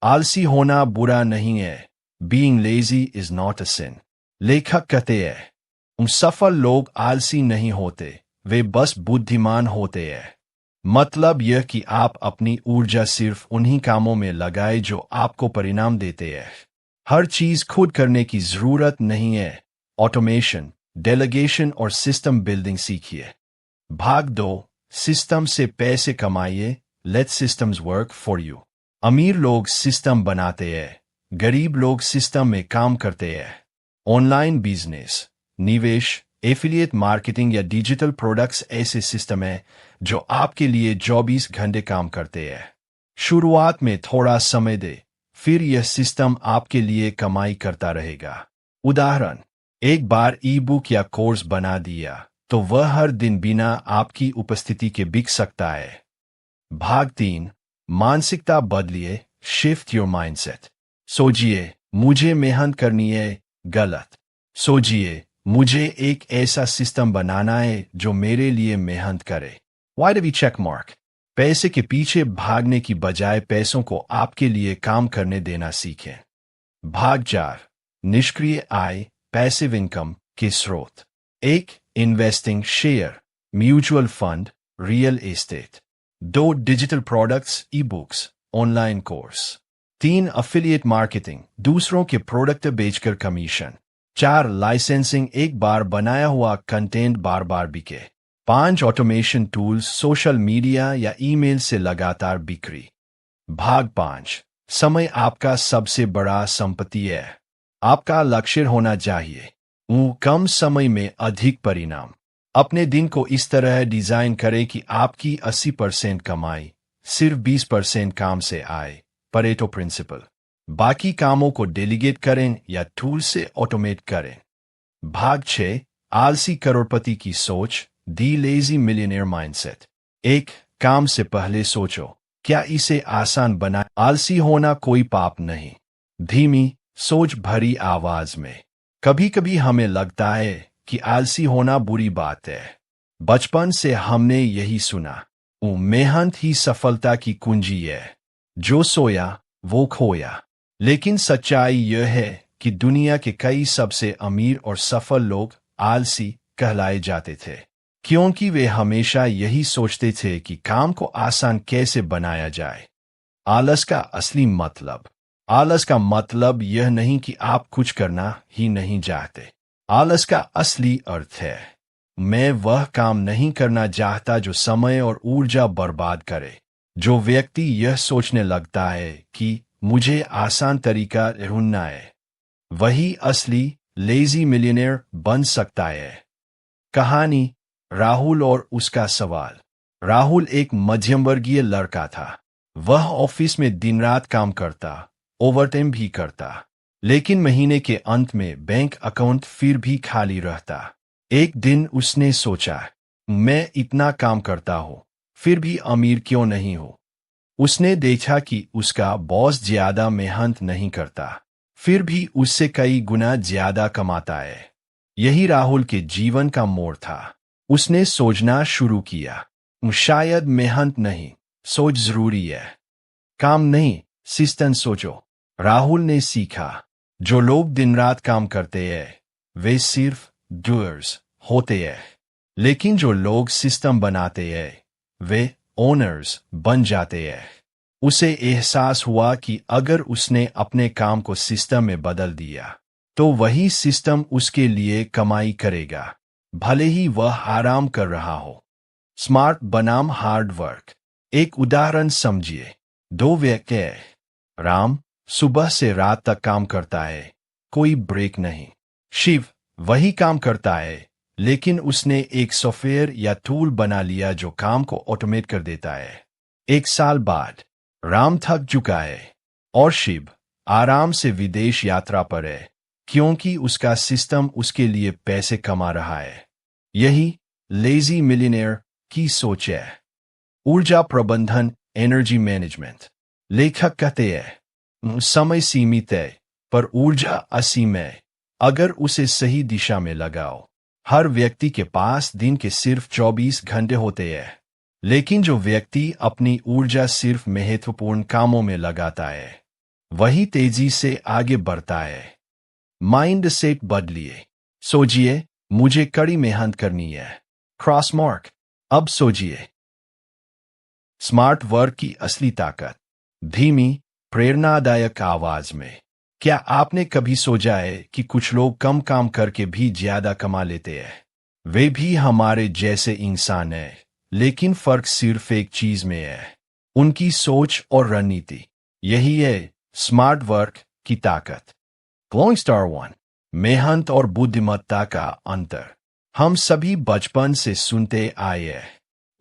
आलसी होना बुरा नहीं है। Being lazy is not a sin. लेखक कहते हैं सफल लोग आलसी नहीं होते, वे बस बुद्धिमान होते हैं। मतलब यह कि आप अपनी ऊर्जा सिर्फ उन्हीं कामों में लगाए जो आपको परिणाम देते हैं। हर चीज खुद करने की जरूरत नहीं है। ऑटोमेशन, डेलीगेशन और सिस्टम बिल्डिंग सीखिए। भाग 2, सिस्टम से पैसे कमाइए। Let systems work for you. अमीर लोग सिस्टम बनाते हैं, गरीब लोग सिस्टम में काम करते हैं। ऑनलाइन बिजनेस, निवेश, एफिलिएट मार्केटिंग या डिजिटल प्रोडक्ट्स ऐसे सिस्टम हैं जो आपके लिए 24 घंटे काम करते हैं। शुरुआत में थोड़ा समय दे, फिर यह सिस्टम आपके लिए कमाई करता रहेगा। उदाहरण, एक बार ई बुक या कोर्स बना दिया तो वह हर दिन बिना आपकी उपस्थिति के बिक सकता है। भाग 3, मानसिकता बदलिए। Shift your mindset. सोचिए, मुझे मेहनत करनी है, गलत। सोचिए, मुझे एक ऐसा सिस्टम बनाना है जो मेरे लिए मेहनत करे। Why do we check mark? पैसे के पीछे भागने की बजाय पैसों को आपके लिए काम करने देना सीखें। भाग 4, निष्क्रिय आय, पैसिव इनकम के स्रोत। 1, investing, share, mutual fund, real estate. 2, digital products, e books, online course. 3, affiliate marketing, दूसरों के प्रोडक्ट बेचकर कमीशन। 4, लाइसेंसिंग, एक बार बनाया हुआ कंटेंट बार बार बिके। 5, ऑटोमेशन टूल्स, सोशल मीडिया या ईमेल से लगातार बिक्री। भाग 5, समय आपका सबसे बड़ा संपत्ति है। आपका लक्ष्य होना चाहिए कम समय में अधिक परिणाम। अपने दिन को इस तरह डिजाइन करें कि आपकी 80% कमाई सिर्फ 20% काम से आए। Pareto principle. बाकी कामों को डेलीगेट करें या टूल से ऑटोमेट करें। भाग 6, आलसी करोड़पति की सोच, दी लेजी मिलियनेयर माइंडसेट। 1, काम से पहले सोचो, क्या इसे आसान बना। आलसी होना कोई पाप नहीं। धीमी सोच भरी आवाज में। कभी कभी हमें लगता है कि आलसी होना बुरी बात है। बचपन से हमने यही सुना, मेहनत ही सफलता की कुंजी है, जो सोया वो खोया। लेकिन सच्चाई यह है कि दुनिया के कई सबसे अमीर और सफल लोग आलसी कहलाए जाते थे, क्योंकि वे हमेशा यही सोचते थे कि काम को आसान कैसे बनाया जाए। आलस का मतलब यह नहीं कि आप कुछ करना ही नहीं चाहते। आलस का असली अर्थ है, मैं वह काम नहीं करना चाहता जो समय और ऊर्जा बर्बाद करे। जो व्यक्ति यह सोचने लगता है कि मुझे आसान तरीका ढूंढना है, वही असली लेजी मिलियनेयर बन सकता है। कहानी, राहुल और उसका सवाल। राहुल एक मध्यम वर्गीय लड़का था। वह ऑफिस में दिन रात काम करता, ओवरटाइम भी करता, लेकिन महीने के अंत में बैंक अकाउंट फिर भी खाली रहता। एक दिन उसने सोचा, मैं इतना काम करता हूँ, फिर भी अमीर क्यों नहीं हूँ। उसने देखा कि उसका बॉस ज्यादा मेहनत नहीं करता, फिर भी उससे कई गुना ज्यादा कमाता है। यही राहुल के जीवन का मोड़ था। उसने सोचना शुरू किया, शायद मेहनत नहीं, सोच जरूरी है। काम नहीं, सिस्टम सोचो। राहुल ने सीखा, जो लोग दिन रात काम करते हैं वे सिर्फ डूअर्स होते हैं, लेकिन जो लोग सिस्टम बनाते हैं वे ओनर्स बन जाते हैं। उसे एहसास हुआ कि अगर उसने अपने काम को सिस्टम में बदल दिया तो वही सिस्टम उसके लिए कमाई करेगा, भले ही वह आराम कर रहा हो। स्मार्ट बनाम हार्ड वर्क। एक उदाहरण समझिए। 2 व्यक्ति हैं। राम सुबह से रात तक काम करता है, कोई ब्रेक नहीं। शिव वही काम करता है, लेकिन उसने एक सॉफ्टवेयर या टूल बना लिया जो काम को ऑटोमेट कर देता है। 1 साल बाद राम थक चुका है और शिव आराम से विदेश यात्रा पर है, क्योंकि उसका सिस्टम उसके लिए पैसे कमा रहा है। यही लेजी मिलियनेयर की सोच है। ऊर्जा प्रबंधन, एनर्जी मैनेजमेंट। लेखक कहते हैं, समय सीमित है पर ऊर्जा असीम है, अगर उसे सही दिशा में लगाओ। हर व्यक्ति के पास दिन के सिर्फ 24 घंटे होते हैं, लेकिन जो व्यक्ति अपनी ऊर्जा सिर्फ महत्वपूर्ण कामों में लगाता है वही तेजी से आगे बढ़ता है। माइंड सेट बदलिए। सोचिए, मुझे कड़ी मेहनत करनी है। Cross mark. अब सोचिए। स्मार्ट वर्क की असली ताकत। धीमी, प्रेरणादायक आवाज में। क्या आपने कभी सोचा है कि कुछ लोग कम काम करके भी ज्यादा कमा लेते हैं? वे भी हमारे जैसे इंसान हैं, लेकिन फर्क सिर्फ एक चीज में है, उनकी सोच और रणनीति। यही है स्मार्ट वर्क की ताकत। Glowing star one. मेहनत और बुद्धिमत्ता का अंतर। हम सभी बचपन से सुनते आए हैं,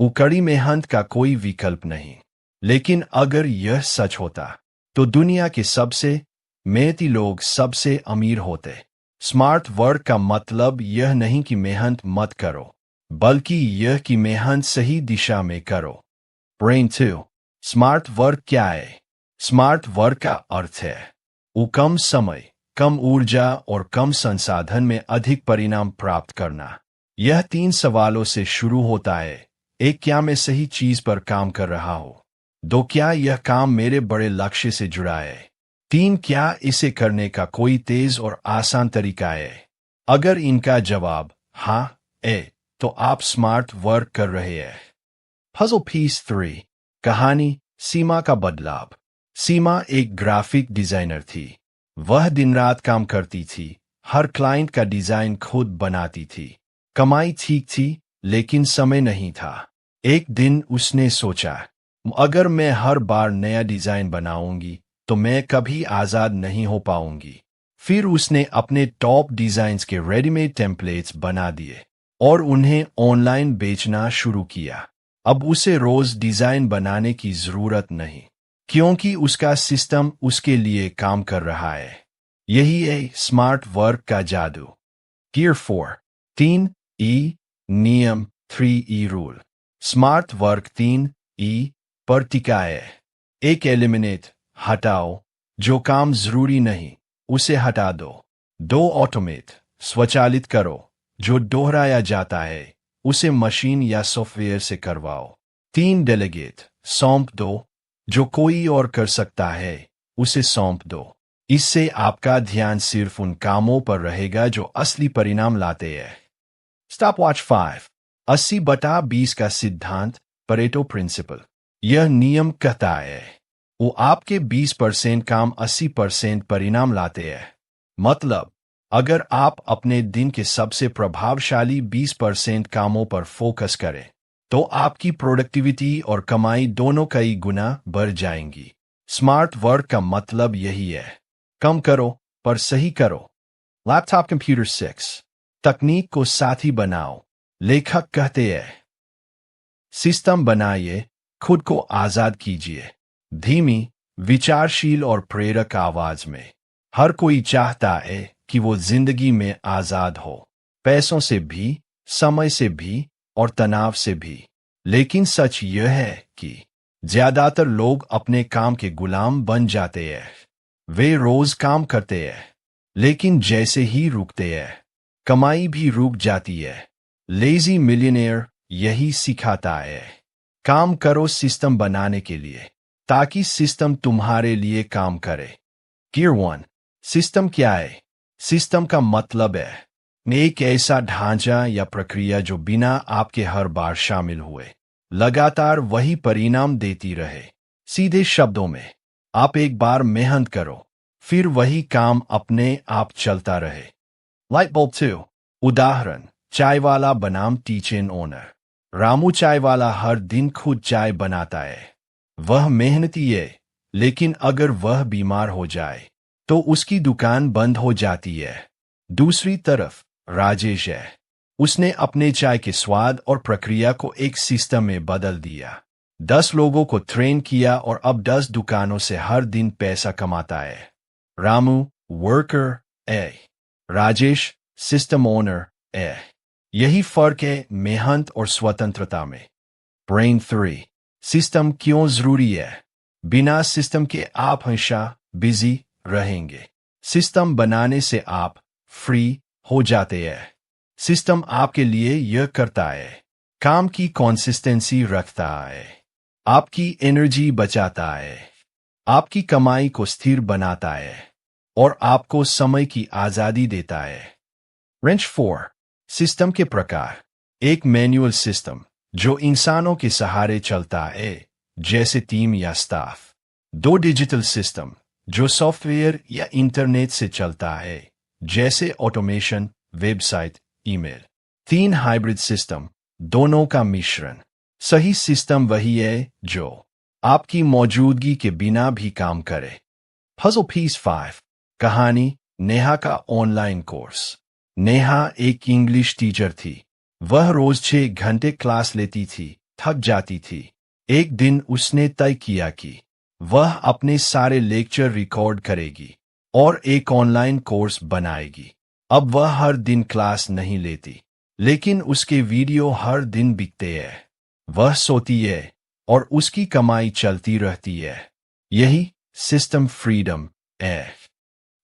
उकड़ी मेहनत का कोई विकल्प नहीं। लेकिन अगर यह सच होता, तो दुनिया के सबसे मेहनती लोग सबसे अमीर होते। स्मार्ट वर्क का मतलब यह नहीं कि मेहनत मत करो, बल्कि यह कि मेहनत सही दिशा में करो। ब्रेन 2। स्मार्ट वर्क क्या है? स्मार्ट वर्क का अर्थ है कम समय, कम ऊर्जा और कम संसाधन में अधिक परिणाम प्राप्त करना। यह 3 सवालों से शुरू होता है। 1, क्या मैं सही चीज पर काम कर रहा हूं? 2, क्या यह काम मेरे बड़े लक्ष्य से जुड़ा है? 3, क्या इसे करने का कोई तेज और आसान तरीका है? अगर इनका जवाब हाँ है, तो आप स्मार्ट वर्क कर रहे हैं। Puzzle piece 3। कहानी सीमा का बदलाव। सीमा एक ग्राफिक डिजाइनर थी। वह दिन रात काम करती थी, हर क्लाइंट का डिजाइन खुद बनाती थी। कमाई ठीक थी, लेकिन समय नहीं था। एक दिन उसने सोचा, अगर मैं हर बार नया डिजाइन बनाऊंगी, तो मैं कभी आजाद नहीं हो पाऊंगी। फिर उसने अपने टॉप डिजाइन्स के रेडीमेड टेम्पलेट्स बना दिए और उन्हें ऑनलाइन बेचना शुरू किया। अब उसे रोज डिजाइन बनाने की जरूरत नहीं, क्योंकि उसका सिस्टम उसके लिए काम कर रहा है। यही है स्मार्ट वर्क का जादू। गियर 4। 3 ई नियम, 3 ई रूल। स्मार्ट वर्क 3 ई पर टिका है। 1, एलिमिनेट, हटाओ। जो काम जरूरी नहीं, उसे हटा दो। 2, ऑटोमेट, स्वचालित करो। जो दोहराया जाता है, उसे मशीन या सॉफ्टवेयर से करवाओ। 3, डेलीगेट, सौंप दो। जो कोई और कर सकता है, उसे सौंप दो। इससे आपका ध्यान सिर्फ उन कामों पर रहेगा जो असली परिणाम लाते हैं। स्टॉपवॉच 5। 80/20 का सिद्धांत, परेटो प्रिंसिपल। यह नियम कहता है, वो आपके 20% काम 80% परिणाम लाते हैं। मतलब, अगर आप अपने दिन के सबसे प्रभावशाली 20% कामों पर फोकस करें, तो आपकी प्रोडक्टिविटी और कमाई दोनों कई गुना बढ़ जाएंगी। स्मार्ट वर्क का मतलब यही है, कम करो पर सही करो। Laptop computer 6। तकनीक को साथी बनाओ। लेखक कहते हैं, सिस्टम बनाइए, खुद को आजाद कीजिए। धीमी, विचारशील और प्रेरक आवाज में। हर कोई चाहता है कि वो जिंदगी में आजाद हो, पैसों से भी, समय से भी और तनाव से भी। लेकिन सच यह है कि ज्यादातर लोग अपने काम के गुलाम बन जाते हैं। वे रोज काम करते हैं, लेकिन जैसे ही रुकते हैं, कमाई भी रुक जाती है। लेजी मिलियनेयर यही सिखाता है। काम करो सिस्टम बनाने के लिए, ताकि सिस्टम तुम्हारे लिए काम करे। गियर 1। सिस्टम क्या है? सिस्टम का मतलब है एक ऐसा ढांचा या प्रक्रिया जो बिना आपके हर बार शामिल हुए लगातार वही परिणाम देती रहे। सीधे शब्दों में, आप एक बार मेहनत करो, फिर वही काम अपने आप चलता रहे। Light bulb 2। उदाहरण, चाय वाला बनाम टीचर ओनर। रामू चाय वाला हर दिन खुद चाय बनाता है। वह मेहनती है, लेकिन अगर वह बीमार हो जाए, तो उसकी दुकान बंद हो जाती है। दूसरी तरफ राजेश है, उसने अपने चाय के स्वाद और प्रक्रिया को एक सिस्टम में बदल दिया, 10 लोगों को ट्रेन किया और अब 10 दुकानों से हर दिन पैसा कमाता है। रामू वर्कर है, राजेश सिस्टम ओनर है। यही फर्क है मेहनत और स्वतंत्रता में। ब्रेन 3। सिस्टम क्यों जरूरी है? बिना सिस्टम के आप हमेशा बिजी रहेंगे। सिस्टम बनाने से आप फ्री हो जाते हैं। सिस्टम आपके लिए यह करता है, काम की कंसिस्टेंसी रखता है, आपकी एनर्जी बचाता है, आपकी कमाई को स्थिर बनाता है और आपको समय की आजादी देता है। रेंच 4 सिस्टम के प्रकार। एक मैनुअल सिस्टम जो इंसानों के सहारे चलता है, जैसे टीम या स्टाफ। 2 डिजिटल सिस्टम जो सॉफ्टवेयर या इंटरनेट से चलता है, जैसे automation, website, email. 3 hybrid system, दोनों का मिश्रण। सही सिस्टम वही है जो आपकी मौजूदगी के बिना भी काम करे। पजल पीस 5 कहानी। नेहा का ऑनलाइन कोर्स। नेहा एक इंग्लिश टीचर थी। वह रोज 6 घंटे क्लास लेती थी, थक जाती थी। एक दिन उसने तय किया कि वह अपने सारे लेक्चर रिकॉर्ड करेगी और एक ऑनलाइन कोर्स बनाएगी। अब वह हर दिन क्लास नहीं लेती, लेकिन उसके वीडियो हर दिन बिकते हैं। वह सोती है और उसकी कमाई चलती रहती है। यही सिस्टम फ्रीडम है।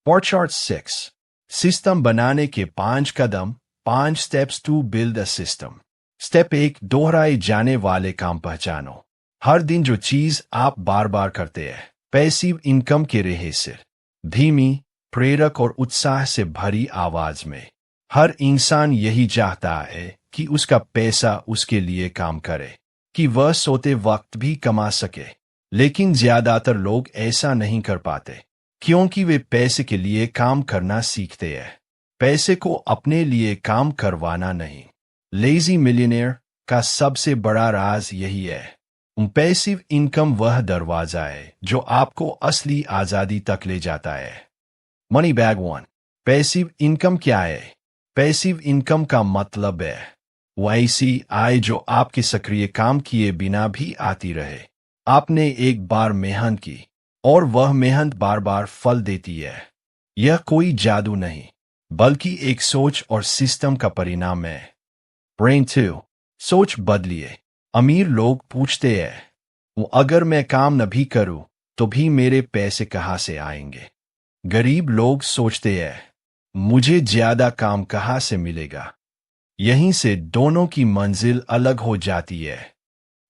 पॉडकास्ट 6 सिस्टम बनाने के 5 कदम। 5 steps to build a system. Step 1 दोहराए जाने वाले काम पहचानो। हर दिन जो चीज आप बार बार करते हैं। पैसिव इनकम के रहस्य। धीमी, प्रेरक और उत्साह से भरी आवाज में। हर इंसान यही चाहता है कि उसका पैसा उसके लिए काम करे, कि वह सोते वक्त भी कमा सके। लेकिन ज्यादातर लोग ऐसा नहीं कर पाते, क्योंकि वे पैसे के लिए काम करना सीखते हैं, पैसे को अपने लिए काम करवाना नहीं। लेजी मिलियनेयर का सबसे बड़ा राज यही है। पैसिव इनकम वह दरवाजा है जो आपको असली आजादी तक ले जाता है। मनी बैग 1 पैसिव इनकम क्या है? पैसिव इनकम का मतलब है वैसी आय जो आपके सक्रिय काम किए बिना भी आती रहे। आपने एक बार मेहनत की और वह मेहनत बार बार फल देती है। यह कोई जादू नहीं, बल्कि एक सोच और सिस्टम का परिणाम है। ब्रेन 2 सोच बदलिए। अमीर लोग पूछते हैं, अगर मैं काम न भी करूं तो भी मेरे पैसे कहां से आएंगे? गरीब लोग सोचते हैं, मुझे ज्यादा काम कहां से मिलेगा? यहीं से दोनों की मंजिल अलग हो जाती है।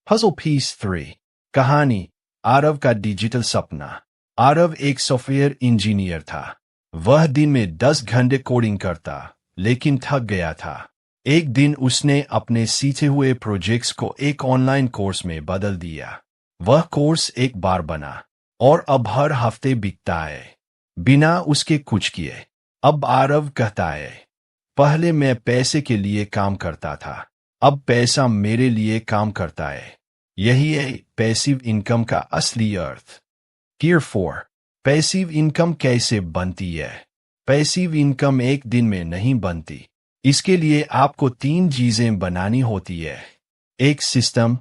पजल पीस 3 कहानी। आरव का डिजिटल सपना। आरव एक सॉफ्टवेयर इंजीनियर था। वह दिन में 10 घंटे कोडिंग करता, लेकिन थक गया था। एक दिन उसने अपने सीखे हुए प्रोजेक्ट्स को एक ऑनलाइन कोर्स में बदल दिया। वह कोर्स एक बार बना और अब हर हफ्ते बिकता है, बिना उसके कुछ किए। अब आरव कहता है, पहले मैं पैसे के लिए काम करता था, अब पैसा मेरे लिए काम करता है। यही है पैसिव इनकम का असली अर्थ। गियर 4 पैसिव इनकम कैसे बनती है? पैसिव इनकम एक दिन में नहीं बनती। इसके लिए आपको 3 चीजें बनानी होती है। एक सिस्टम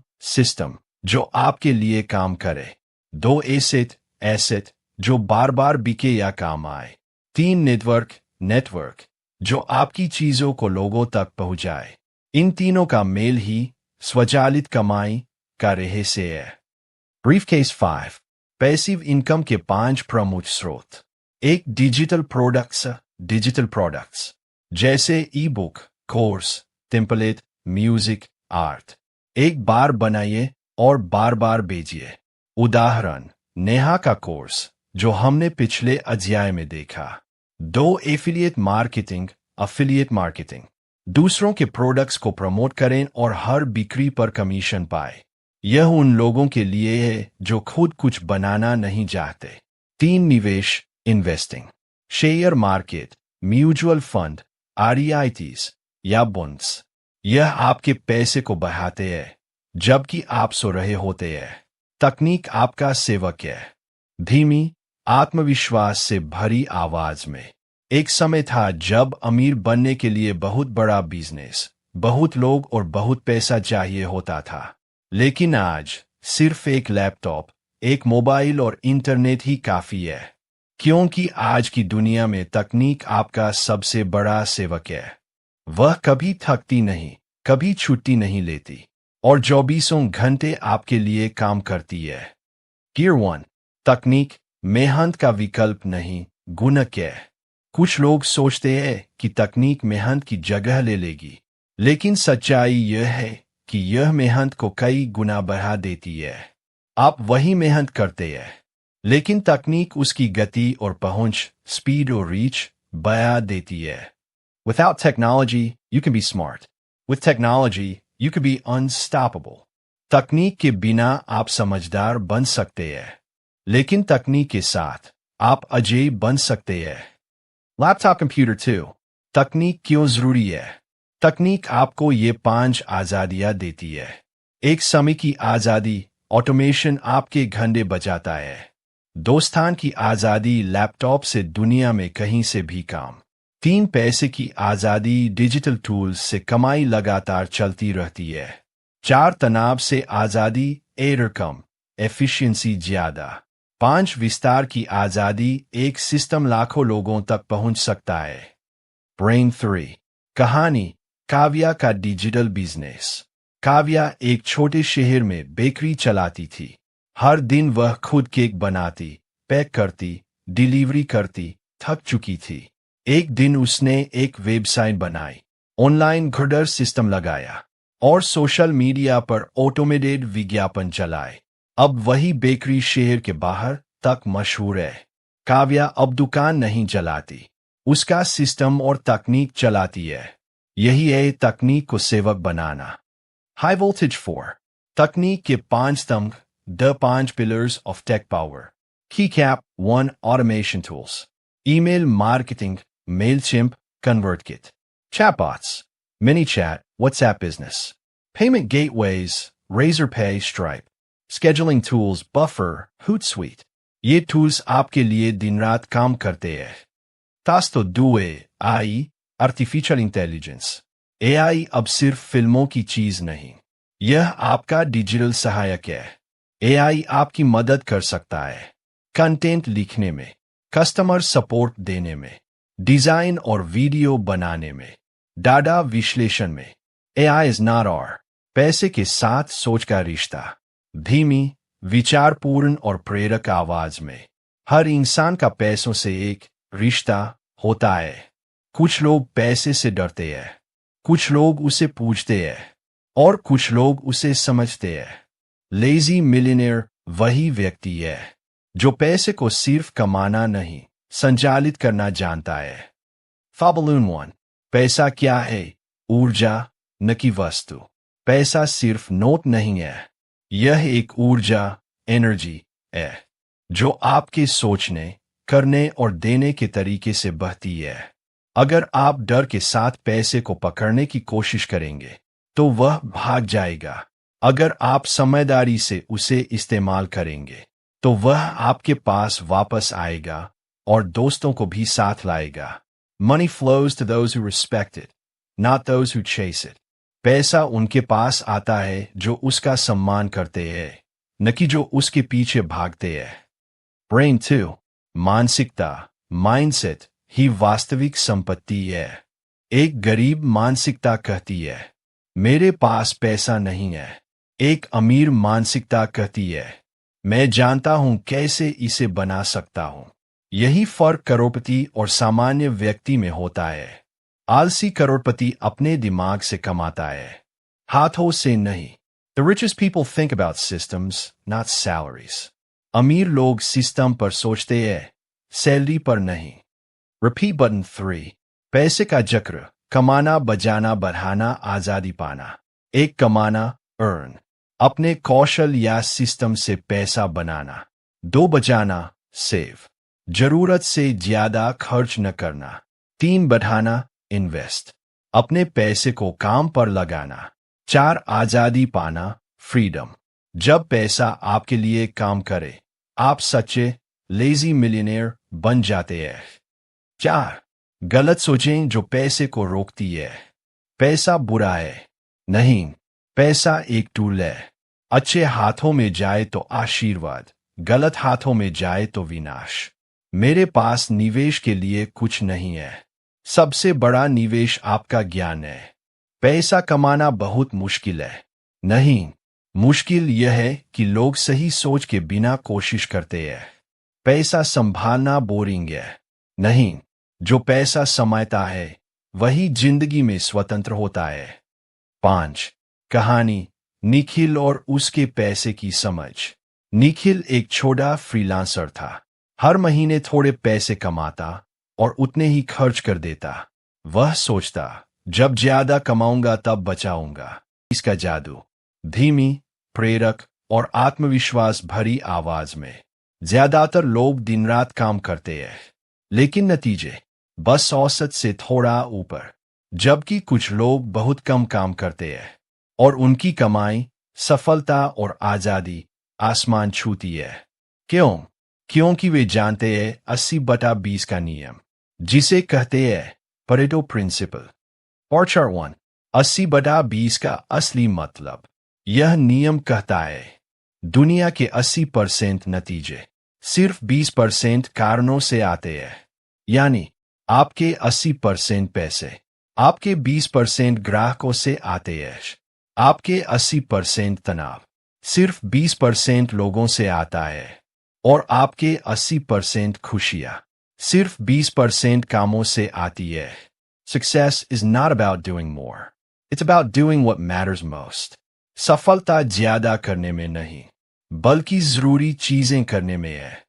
जो आपके लिए काम करे। 2 एसेट जो बार बार बिके या काम आए। 3 नेटवर्क जो आपकी चीजों को लोगों तक पहुंचाए। इन तीनों का मेल ही स्वचालित कमाई का रहस्य है। ब्रीफकेस 5 पैसिव इनकम के 5 प्रमुख स्रोत। एक डिजिटल प्रोडक्ट्स जैसे ई book, course, template, music, art. एक बार बनाइए और बार बार बेचिए। उदाहरण नेहा का कोर्स जो हमने पिछले अध्याय में देखा। 2 एफिलिएट मार्केटिंग दूसरों के प्रोडक्ट्स को प्रमोट करें और हर बिक्री पर कमीशन पाए। यह उन लोगों के लिए है जो खुद कुछ बनाना नहीं चाहते। 3 निवेश investing share market, mutual fund, REITs या बॉन्ड्स। यह आपके पैसे को बढ़ाते हैं जबकि आप सो रहे होते हैं। तकनीक आपका सेवक है। धीमी, आत्मविश्वास से भरी आवाज में। एक समय था जब अमीर बनने के लिए बहुत बड़ा बिजनेस, बहुत लोग और बहुत पैसा चाहिए होता था। लेकिन आज सिर्फ एक लैपटॉप, एक मोबाइल और इंटरनेट ही काफी है, क्योंकि आज की दुनिया में तकनीक आपका सबसे बड़ा सेवक है। वह कभी थकती नहीं, कभी छुट्टी नहीं लेती और 24 घंटे आपके लिए काम करती है। गियर 1 तकनीक मेहनत का विकल्प नहीं, गुणक है। कुछ लोग सोचते हैं कि तकनीक मेहनत की जगह ले लेगी, लेकिन सच्चाई यह है कि यह मेहनत को कई गुना बढ़ा देती है। आप वही मेहनत करते हैं, लेकिन तकनीक उसकी गति और पहुंच, स्पीड और रीच बढ़ा देती है। Without technology, you can be smart. With technology, you can be unstoppable. तकनीक के बिना आप समझदार बन सकते हैं, लेकिन तकनीक के साथ आप अजय बन सकते हैं। Laptop computer 2। तकनीक क्यों जरूरी है? तकनीक आपको ये 5 आज़ादियाँ देती है। एक समय की आज़ादी, ऑटोमेशन आपके घंटे बचाता है। दोस्तान की आज़ादी, लैपटॉप से दुनिया में कहीं से भी काम। 3 पैसे की आज़ादी, डिजिटल टूल्स से कमाई लगातार चलती रहती है। 4 तनाव से आज़ादी, एरर कम, एफिशिएंसी ज़्यादा। 5 विस्तार की आज़ादी, एक सिस्टम लाखों लोगों तक पहुंच सकता है। ब्रेन 3। कहानी, काव्या का डिजिटल बिजनेस। काव्या एक छोटे शहर में बेकरी चलाती थी। हर दिन वह खुद केक बनाती, पैक करती, डिलीवरी करती, थक चुकी थी। एक दिन उसने एक वेबसाइट बनाई, ऑनलाइन ऑर्डर सिस्टम लगाया और सोशल मीडिया पर ऑटोमेटेड विज्ञापन चलाए। अब वही बेकरी शहर के बाहर तक मशहूर है। काव्या अब दुकान नहीं चलाती, उसका सिस्टम और तकनीक चलाती है। यही है तकनीक को सेवक बनाना। High voltage 4। तकनीक के 5 स्तंभ, the 5 pillars of tech power. Keycap 1. Automation tools. Email marketing, MailChimp, ConvertKit. Chatbots, MiniChat, WhatsApp Business. Payment gateways, Razorpay, Stripe. Scheduling tools, Buffer, Hootsuite. ये tools आपके लिए दिन रात काम करते हैं। Tasto 2. AI, Artificial Intelligence. AI अब सिर्फ फिल्मों की चीज नहीं, यह आपका डिजिटल सहायक है। AI आपकी मदद कर सकता है कंटेंट लिखने में, कस्टमर सपोर्ट देने में, डिजाइन और वीडियो बनाने में, डाटा विश्लेषण में। AI is not our। पैसे के साथ सोच का रिश्ता, धीमी, विचारपूर्ण और प्रेरक आवाज में। हर इंसान का पैसों से एक रिश्ता होता है। कुछ लोग पैसे से डरते हैं, कुछ लोग उसे पूछते हैं और कुछ लोग उसे समझते हैं। लेजी मिलियनेयर वही व्यक्ति है जो पैसे को सिर्फ कमाना नहीं, संचालित करना जानता है। फाबलून 1। पैसा क्या है? ऊर्जा, न कि वस्तु। पैसा सिर्फ नोट नहीं है, यह एक ऊर्जा, एनर्जी है जो आपके सोचने, करने और देने के तरीके से बहती है। अगर आप डर के साथ पैसे को पकड़ने की कोशिश करेंगे तो वह भाग जाएगा। अगर आप समझदारी से उसे इस्तेमाल करेंगे तो वह आपके पास वापस आएगा और दोस्तों को भी साथ लाएगा। Money flows to those who respect it, not those who chase it. पैसा उनके पास आता है जो उसका सम्मान करते हैं, न कि जो उसके पीछे भागते हैं। Brain 2। मानसिकता, माइंडसेट ही वास्तविक संपत्ति है। एक गरीब मानसिकता कहती है, मेरे पास पैसा नहीं है। एक अमीर मानसिकता कहती है, मैं जानता हूं कैसे इसे बना सकता हूं। यही फर्क करोड़पति और सामान्य व्यक्ति में होता है। आलसी करोड़पति अपने दिमाग से कमाता है, हाथों से नहीं। The richest people think about systems, not salaries. अमीर लोग सिस्टम पर सोचते हैं, सैलरी पर नहीं। Repeat button 3। पैसे का चक्र, कमाना, बजाना, बढ़ाना, आजादी पाना। एक कमाना, earn, अपने कौशल या सिस्टम से पैसा बनाना। 2 बचाना, save, जरूरत से ज्यादा खर्च न करना। 3 बढ़ाना, इन्वेस्ट, अपने पैसे को काम पर लगाना। 4 आजादी पाना, फ्रीडम, जब पैसा आपके लिए काम करे आप सच्चे लेजी मिलियनेयर बन जाते हैं। 4 गलत सोचें जो पैसे को रोकती है। पैसा बुरा है नहीं, पैसा एक टूल है। अच्छे हाथों में जाए तो आशीर्वाद, गलत हाथों में जाए तो विनाश। मेरे पास निवेश के लिए कुछ नहीं है, सबसे बड़ा निवेश आपका ज्ञान है। पैसा कमाना बहुत मुश्किल है नहीं, मुश्किल यह है कि लोग सही सोच के बिना कोशिश करते हैं। पैसा संभालना बोरिंग है नहीं, जो पैसा समाता है वही जिंदगी में स्वतंत्र होता है। 5 कहानी, निखिल और उसके पैसे की समझ। निखिल एक छोटा फ्रीलांसर था। हर महीने थोड़े पैसे कमाता और उतने ही खर्च कर देता। वह सोचता, जब ज्यादा कमाऊंगा तब बचाऊंगा। इसका जादू। धीमी, प्रेरक और आत्मविश्वास भरी आवाज में। ज्यादातर लोग दिन रात काम करते हैं, लेकिन नतीजे बस औसत से थोड़ा ऊपर। जबकि कुछ लोग बहुत कम काम करते हैं और उनकी कमाई, सफलता और आजादी आसमान छूती है। क्यों? क्योंकि वे जानते हैं 80/20 का नियम, जिसे कहते हैं परेटो प्रिंसिपल। ऑर्चर 1, 80/20 का असली मतलब। यह नियम कहता है, दुनिया के 80% नतीजे सिर्फ 20% कारणों से आते हैं। यानी आपके 80% पैसे आपके 20% ग्राहकों से आते हैं। आपके 80% तनाव सिर्फ 20% लोगों से आता है। और आपके 80% खुशियां सिर्फ 20% कामों से आती है। Success is not about doing more. It's about doing what matters most. सफलता ज्यादा करने में नहीं, बल्कि जरूरी चीजें करने में है।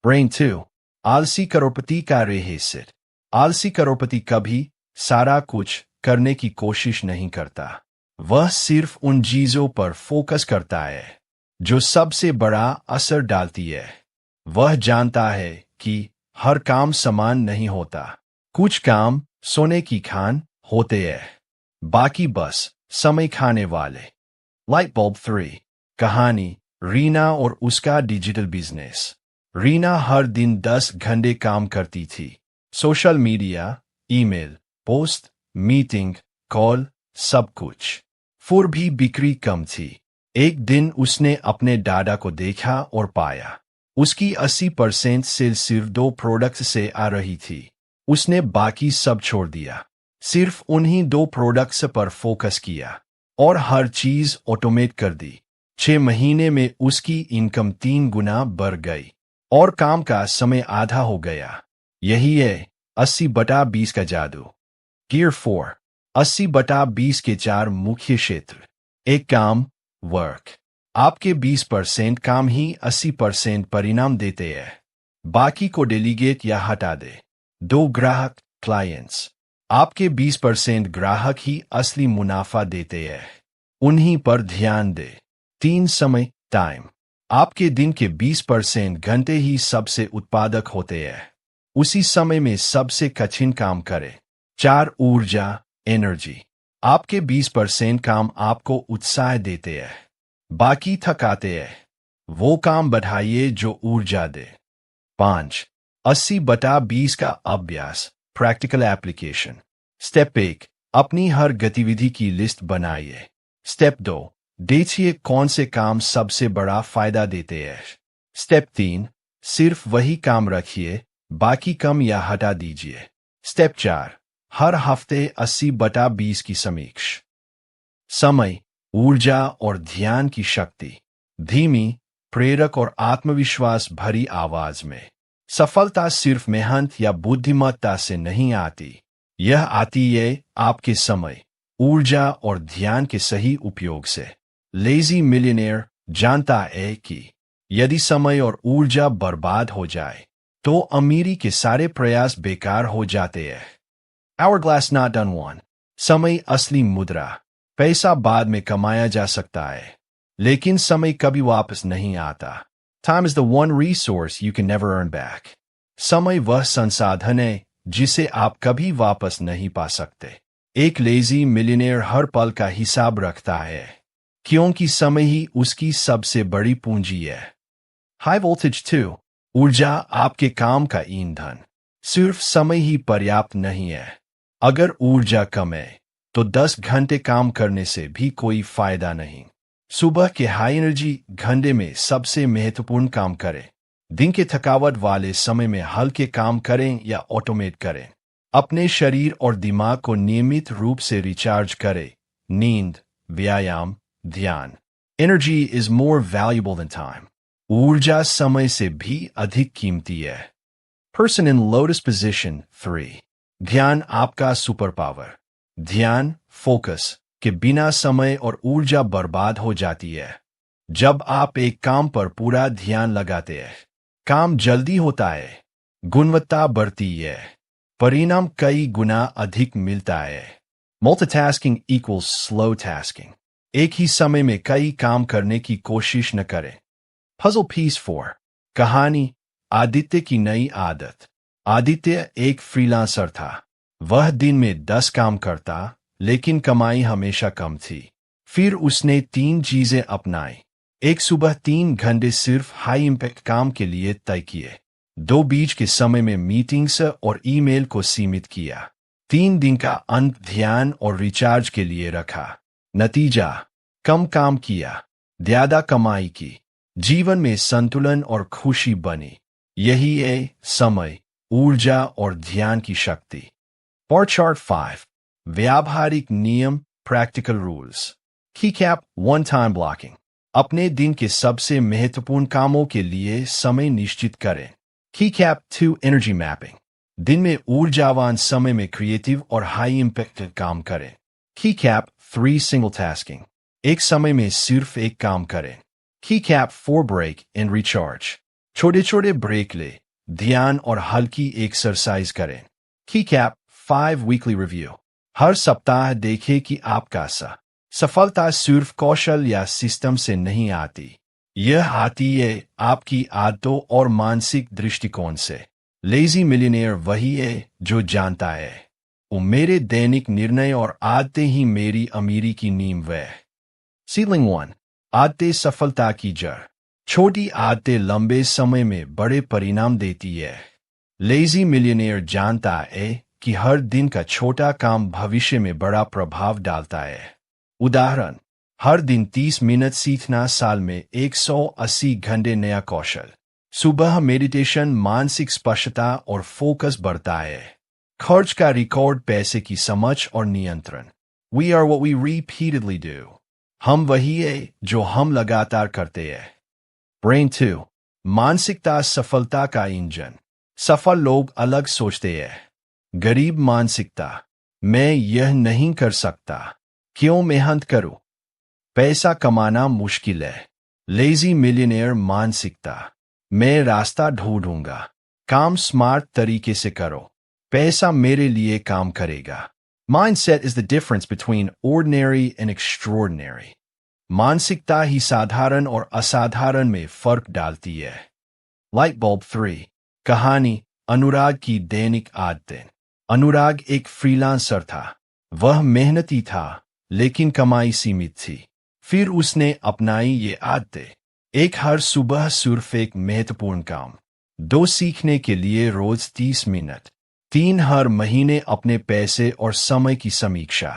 Brain 2, आलसी करोड़पति का रहस्य। आलसी करोड़पति कभी सारा कुछ करने की कोशिश नहीं करता। वह सिर्फ उन चीजों पर फोकस करता है जो सबसे बड़ा असर डालती है। वह जानता है कि हर काम समान नहीं होता। कुछ काम सोने की खान होते हैं, बाकी बस समय खाने वाले। लाइट बल्ब 3, कहानी रीना और उसका डिजिटल बिजनेस। रीना हर दिन 10 घंटे काम करती थी। Social media, email, post, meeting, call, सब कुछ। फिर भी बिक्री कम थी। एक दिन उसने अपने डाटा को देखा और पाया उसकी 80% सेल सिर्फ 2 प्रोडक्ट से आ रही थी। उसने बाकी सब छोड़ दिया, सिर्फ उन्हीं 2 प्रोडक्ट्स पर फोकस किया और हर चीज ऑटोमेट कर दी। 6 महीने में उसकी इनकम 3 गुना बढ़ गई और काम का समय आधा हो गया। यही है 80/20 का जादू। गियर 4, 80/20 के 4 मुख्य क्षेत्र। एक काम, वर्क। आपके 20% काम ही 80% परिणाम देते हैं। बाकी को डेलीगेट या हटा दे। 2 ग्राहक, क्लाइंट्स। आपके 20% ग्राहक ही असली मुनाफा देते हैं। उन्हीं पर ध्यान दे। 3 समय, टाइम। आपके दिन के 20% घंटे ही सबसे उत्पादक होते हैं। उसी समय में सबसे कठिन काम करें। 4 ऊर्जा, एनर्जी। आपके 20% काम आपको उत्साह देते हैं, बाकी थकाते हैं। वो काम बढ़ाइए जो ऊर्जा दे। 5, 80/20 का अभ्यास, प्रैक्टिकल एप्लीकेशन। स्टेप 1, अपनी हर गतिविधि की लिस्ट बनाइए। स्टेप 2, देखिए कौन से काम सबसे बड़ा फायदा देते हैं। स्टेप 3, सिर्फ वही काम रखिए, बाकी कम या हटा दीजिए। स्टेप 4, हर हफ्ते 80/20 की समीक्षा। समय, ऊर्जा और ध्यान की शक्ति। धीमी, प्रेरक और आत्मविश्वास भरी आवाज में। सफलता सिर्फ मेहनत या बुद्धिमत्ता से नहीं आती। यह आती है आपके समय, ऊर्जा और ध्यान के सही उपयोग से। लेजी मिलियनेयर जानता है कि यदि समय और ऊर्जा बर्बाद हो जाए तो अमीरी के सारे प्रयास बेकार हो जाते हैं। Hourglass not done one. समय असली मुद्रा। पैसा बाद में कमाया जा सकता है, लेकिन समय कभी वापस नहीं आता। Time is the one resource you can never earn back. समय वह संसाधन है जिसे आप कभी वापस नहीं पा सकते। एक लेजी मिलियनेयर हर पल का हिसाब रखता है, क्योंकि समय ही उसकी सबसे बड़ी पूंजी है। High voltage 2, ऊर्जा आपके काम का ईंधन। सिर्फ समय ही पर्याप्त नहीं है। अगर ऊर्जा कम है तो 10 घंटे काम करने से भी कोई फायदा नहीं। सुबह के हाई एनर्जी घंटे में सबसे महत्वपूर्ण काम करें। दिन के थकावट वाले समय में हल्के काम करें या ऑटोमेट करें। अपने शरीर और दिमाग को नियमित रूप से रिचार्ज करें। नींद, व्यायाम, ध्यान। Energy is more valuable then time. ऊर्जा समय से भी अधिक कीमती है। पर्सन इन लोटस पोजीशन 3, ध्यान आपका सुपर पावर। ध्यान, फोकस के बिना समय और ऊर्जा बर्बाद हो जाती है। जब आप एक काम पर पूरा ध्यान लगाते हैं, काम जल्दी होता है, गुणवत्ता बढ़ती है, परिणाम कई गुना अधिक मिलता है। Multitasking equals slow tasking. एक ही समय में कई काम करने की कोशिश न करें। Puzzle piece 4। कहानी आदित्य की नई आदत। आदित्य एक फ्रीलांसर था। वह दिन में 10 काम करता, लेकिन कमाई हमेशा कम थी। फिर उसने 3 चीजें अपनाई। एक सुबह 3 घंटे सिर्फ हाई इम्पैक्ट काम के लिए तय किए। 2 बीच के समय में मीटिंग्स और ईमेल को सीमित किया। 3 दिन का अंत ध्यान और रिचार्ज के लिए रखा। नतीजा, कम काम किया, ज्यादा कमाई की, जीवन में संतुलन और खुशी बनी। यही है समय, ऊर्जा और ध्यान की शक्ति। चार्ट 5। व्यावहारिक नियम, प्रैक्टिकल रूल्स। की कैप 1 टाइम ब्लॉकिंग। अपने दिन के सबसे महत्वपूर्ण कामों के लिए समय निश्चित करें। की कैप 2 एनर्जी मैपिंग। दिन में ऊर्जावान समय में क्रिएटिव और हाई इम्पैक्ट काम करें। की कैप 3 सिंगल टास्किंग। एक समय में सिर्फ एक काम करें। की कैप 4 ब्रेक एंड रिचार्ज। छोटे छोटे ब्रेक ले, ध्यान और हल्की एक्सरसाइज करें। की कैप 5 वीकली रिव्यू। हर सप्ताह देखें कि आपका सफलता सिर्फ कौशल या सिस्टम से नहीं आती। यह आती है आपकी आदतों और मानसिक दृष्टिकोण से। लेजी मिलियनेयर वही है जो जानता है, वो मेरे दैनिक निर्णय और आदतें ही मेरी अमीरी की नींव है। सीलिंग 1। आदतें सफलता की जड़। छोटी आदतें लंबे समय में बड़े परिणाम देती है। लेजी मिलियनेयर जानता है कि हर दिन का छोटा काम भविष्य में बड़ा प्रभाव डालता है। उदाहरण, हर दिन 30 मिनट सीखना, साल में 180 घंटे नया कौशल। सुबह मेडिटेशन मानसिक स्पष्टता और फोकस बढ़ता है। खर्च का रिकॉर्ड, पैसे की समझ और नियंत्रण। We are what we repeatedly do. हम वही है जो हम लगातार करते हैं। ब्रेन 2। मानसिकता सफलता का इंजन। सफल लोग अलग सोचते हैं। गरीब मानसिकता, मैं यह नहीं कर सकता, क्यों मेहनत करूं? पैसा कमाना मुश्किल है। लेजी मिलियनेयर मानसिकता, मैं रास्ता ढूंढूंगा, काम स्मार्ट तरीके से करो, पैसा मेरे लिए काम करेगा। Mindset is the difference between ordinary and extraordinary. मानसिकता ही साधारण और असाधारण में फर्क डालती है। Light bulb 3। कहानी अनुराग की दैनिक आदतें। अनुराग एक फ्रीलांसर था। वह मेहनती था, लेकिन कमाई सीमित थी। फिर उसने अपनाई ये आदतें। एक, हर सुबह सिर्फ एक महत्वपूर्ण काम। 2, सीखने के लिए रोज 30 मिनट। 3, हर महीने अपने पैसे और समय की समीक्षा।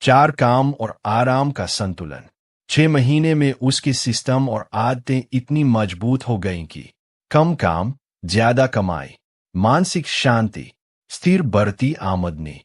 4, काम और आराम का संतुलन। 6 महीने में उसके सिस्टम और आदतें इतनी मजबूत हो गईं कि कम काम, ज्यादा कमाई, मानसिक शांति, स्थिर बढ़ती आमदनी।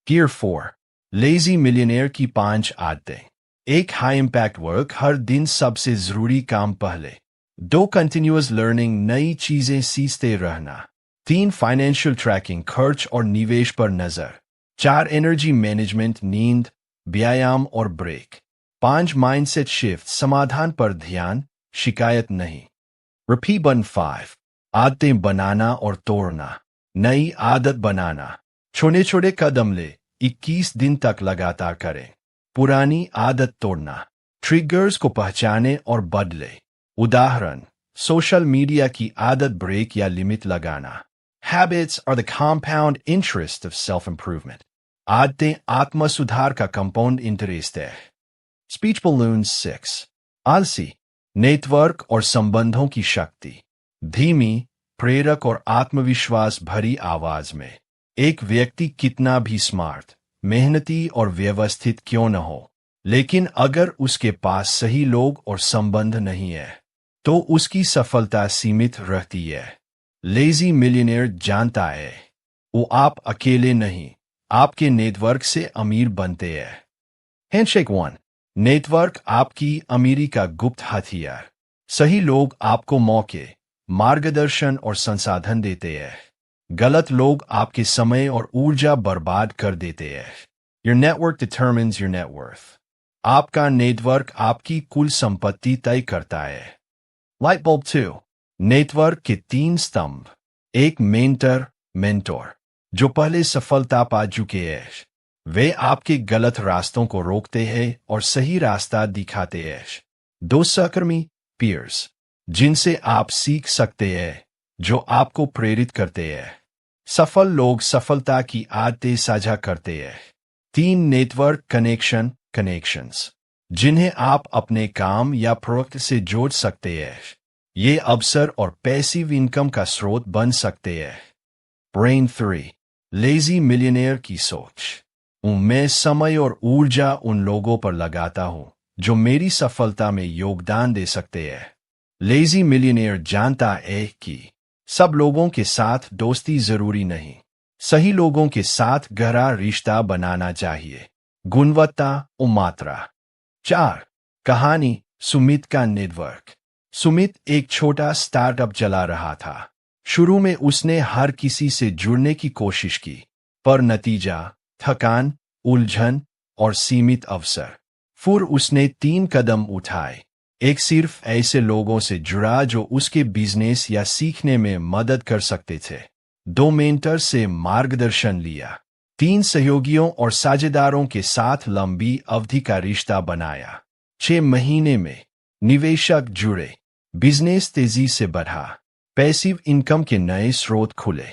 गियर 4। लेजी मिलियनेयर की 5 आदतें। 1, हाई इम्पैक्ट वर्क, हर दिन सबसे जरूरी काम पहले। 2, कंटिन्यूअस लर्निंग, नई चीजें सीखते रहना। 3, फाइनेंशियल ट्रैकिंग, खर्च और निवेश पर नजर। 4, एनर्जी मैनेजमेंट, नींद, व्यायाम और ब्रेक। 5, माइंडसेट शिफ्ट, समाधान पर ध्यान, शिकायत नहीं। Repeat button 5। आदतें बनाना और तोड़ना। नई आदत बनाना। छोटे छोटे कदम ले, 21 दिन तक लगातार करें। पुरानी आदत तोड़ना। ट्रिगर्स को पहचाने और बदले। उदाहरण, सोशल मीडिया की आदत ब्रेक या लिमिट लगाना। Habits are the compound interest of self-improvement. आदतें आत्म सुधार का कंपाउंड इंटरेस्ट है। Speech balloon 6। आलसी, नेटवर्क और संबंधों की शक्ति। धीमी, प्रेरक और आत्मविश्वास भरी आवाज में एक व्यक्ति कितना भी स्मार्ट, मेहनती और व्यवस्थित क्यों न हो, लेकिन अगर उसके पास सही लोग और संबंध नहीं है, तो उसकी सफलता सीमित रहती है। लेजी मिलियनेयर जानता है, वो आप अकेले नहीं, आपके नेटवर्क से अमीर बनते हैं। हैंडशेक 1। नेटवर्क आपकी अमीरी का गुप्त हथियार। सही लोग आपको मौके, मार्गदर्शन और संसाधन देते हैं। गलत लोग आपके समय और ऊर्जा बर्बाद कर देते हैं। Your network determines your net worth. आपका नेटवर्क आपकी कुल संपत्ति तय करता है। Light bulb 2। नेटवर्क के 3 स्तंभ। एक मेंटर, जो पहले सफलता पा चुके हैं। वे आपके गलत रास्तों को रोकते हैं और सही रास्ता दिखाते हैं। 2 सहकर्मी, पीयर्स, जिनसे आप सीख सकते हैं, जो आपको प्रेरित करते हैं। सफल लोग सफलता की आदतें साझा करते हैं। 3 नेटवर्क कनेक्शंस, जिन्हें आप अपने काम या प्रोडक्ट से जोड़ सकते हैं। ये अवसर और पैसिव इनकम का स्रोत बन सकते हैं। ब्रेन 3। लेजी मिलियनेयर की सोच। मैं समय और ऊर्जा उन लोगों पर लगाता हूं जो मेरी सफलता में योगदान दे सकते हैं। लेजी मिलियनेयर जानता है कि सब लोगों के साथ दोस्ती जरूरी नहीं, सही लोगों के साथ गहरा रिश्ता बनाना चाहिए। गुणवत्ता और मात्रा। 4 कहानी, सुमित का नेटवर्क। सुमित एक छोटा स्टार्टअप चला रहा था। शुरू में उसने हर किसी से जुड़ने की कोशिश की, पर नतीजा थकान, उलझन और सीमित अवसर। फिर उसने 3 कदम उठाए। एक, सिर्फ ऐसे लोगों से जुड़ा जो उसके बिजनेस या सीखने में मदद कर सकते थे। 2, मेंटर से मार्गदर्शन लिया। 3, सहयोगियों और साझेदारों के साथ लंबी अवधि का रिश्ता बनाया। 6 महीने में निवेशक जुड़े, बिजनेस तेजी से बढ़ा, पैसिव इनकम के नए स्रोत खुले।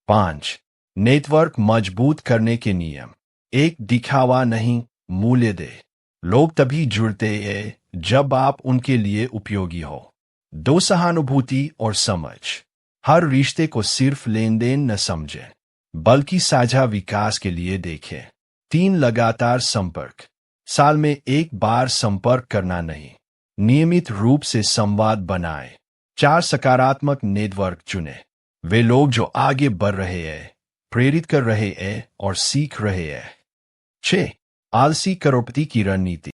5, नेटवर्क मजबूत करने के नियम। 1, दिखावा नहीं, मूल्य दे। लोग तभी जुड़ते हैं जब आप उनके लिए उपयोगी हो। 2, सहानुभूति और समझ। हर रिश्ते को सिर्फ लेन देन न समझें, बल्कि साझा विकास के लिए देखें। 3, लगातार संपर्क। साल में 1 बार संपर्क करना नहीं, नियमित रूप से संवाद बनाएं। 4, सकारात्मक नेटवर्क चुनें। वे लोग जो आगे बढ़ रहे हैं, प्रेरित कर रहे हैं और सीख रहे हैं। 6, आलसी करोड़पति की रणनीति।